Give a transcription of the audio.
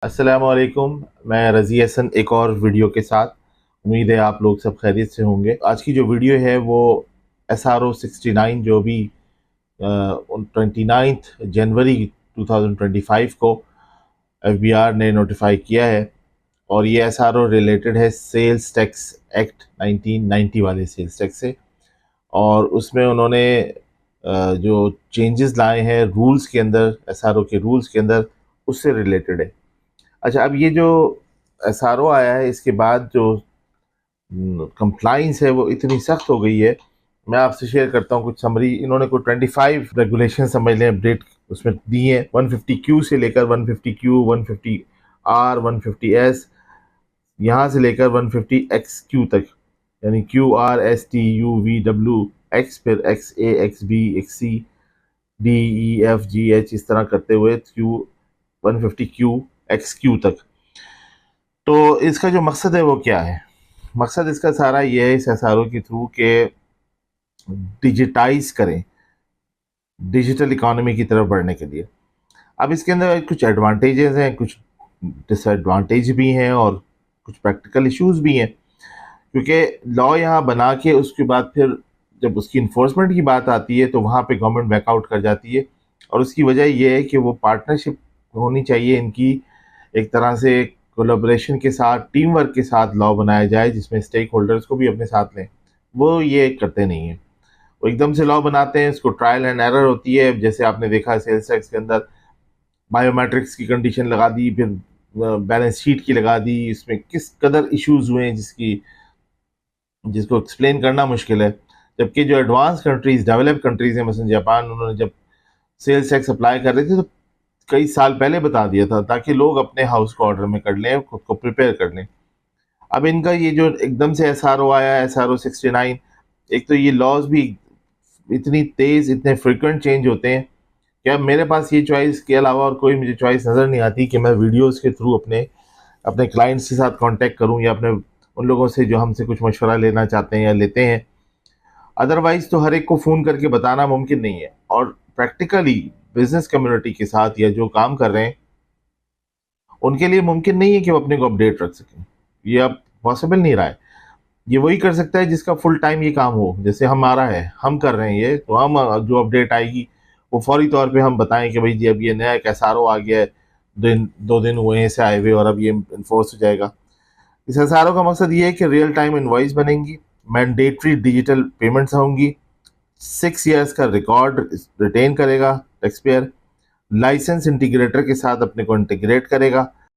अस्सलाम वालेकुम। मैं रज़ी हसन एक और वीडियो के साथ। उम्मीद है आप लोग सब खैरियत से होंगे। आज की जो वीडियो है वो SRO 69 जो भी 29 जनवरी 2025 को FBR ने नोटिफाई किया है, और ये SRO रिलेटेड है सेल्स टैक्स एक्ट 1990 वाले सेल्स टैक्स से। और उसमें उन्होंने जो चेंजेस लाए हैं रूल्स के अंदर, SRO के रूल्स के अंदर, उससे रिलेटेड है। अच्छा, अब ये जो SRO आया है इसके बाद जो कंप्लाइंस है वो इतनी सख्त हो गई है। मैं आपसे शेयर करता हूँ कुछ समरी। इन्होंने कोई 25 रेगुलेशन समझ लें अपडेट उसमें दी है, 150Q से लेकर 150Q, 150R, 150S, यहाँ से लेकर 150XQ तक, यानी QRSTUVWX, फिर XA, XB, XC, DEFGH, इस तरह करते हुए Q 150Q XQ तक। तो इसका जो मकसद है वो क्या है? मकसद इसका सारा ये है इस SRO के थ्रू के डिजिटाइज करें, डिजिटल इकोनॉमी की तरफ बढ़ने के लिए। अब इसके अंदर कुछ एडवांटेजेस हैं, कुछ डिसएडवांटेज भी हैं, और कुछ प्रैक्टिकल इश्यूज भी हैं। क्योंकि लॉ यहाँ बना के उसके बाद फिर जब उसकी इन्फोर्समेंट की बात आती है तो वहाँ पे गवर्नमेंट बैकआउट कर जाती है। और उसकी वजह ये है कि वो पार्टनरशिप होनी चाहिए इनकी, एक तरह से कोलैबोरेशन के साथ, टीम वर्क के साथ लॉ बनाया जाए जिसमें स्टेक होल्डर्स को भी अपने साथ लें। वो ये करते नहीं हैं, वो एकदम से लॉ बनाते हैं, इसको ट्रायल एंड एरर होती है। जैसे आपने देखा सेल्स टैक्स के अंदर बायोमेट्रिक्स की कंडीशन लगा दी, फिर बैलेंस शीट की लगा दी, इसमें किस कदर इश्यूज हुए हैं जिसको एक्सप्लेन करना मुश्किल है। जबकि जो एडवांस कंट्रीज, डेवलप कंट्रीज हैं, मसलन जापान, उन्होंने जब सेल्स टैक्स अप्लाई कर रहे थे तो कई साल पहले बता दिया था, ताकि लोग अपने हाउस को ऑर्डर में कर लें, खुद को प्रिपेयर कर लें। अब इनका ये जो एकदम से SRO आया, SRO 69, एक तो ये लॉज भी इतनी तेज, इतने फ्रिक्वेंट चेंज होते हैं कि अब मेरे पास ये चॉइस के अलावा और कोई मुझे चॉइस नज़र नहीं आती कि मैं वीडियोस के थ्रू अपने अपने क्लाइंट्स के साथ कांटेक्ट करूं, या अपने उन लोगों से जो हमसे कुछ मशवरा लेना चाहते हैं या लेते हैं। अदरवाइज तो हर एक को फ़ोन करके बताना मुमकिन नहीं है, और प्रैक्टिकली बिजनेस कम्युनिटी के साथ या जो काम कर रहे हैं उनके लिए मुमकिन नहीं है कि वो अपने को अपडेट रख सकें। ये अब पॉसिबल नहीं रहा है। ये वही कर सकता है जिसका फुल टाइम ये काम हो। जैसे हमारा है, हम कर रहे हैं ये, तो हम जो अपडेट आएगी वो फौरी तौर पे हम बताएं कि भाई जी अब ये नया एक SRO आ गया है, 2 दिन हुए हैं इसे आए हुए, और अब ये इन्फोर्स हो जाएगा। इस SRO का मकसद ये है कि रियल टाइम इनवॉइस बनेंगी, मैंडेटरी डिजिटल पेमेंट्स होंगी, 6 ईयर्स का रिकॉर्ड रिटेन करेगा टैक्स पेयर, लाइसेंस इंटीग्रेटर के साथ अपने को इंटीग्रेट करेगा,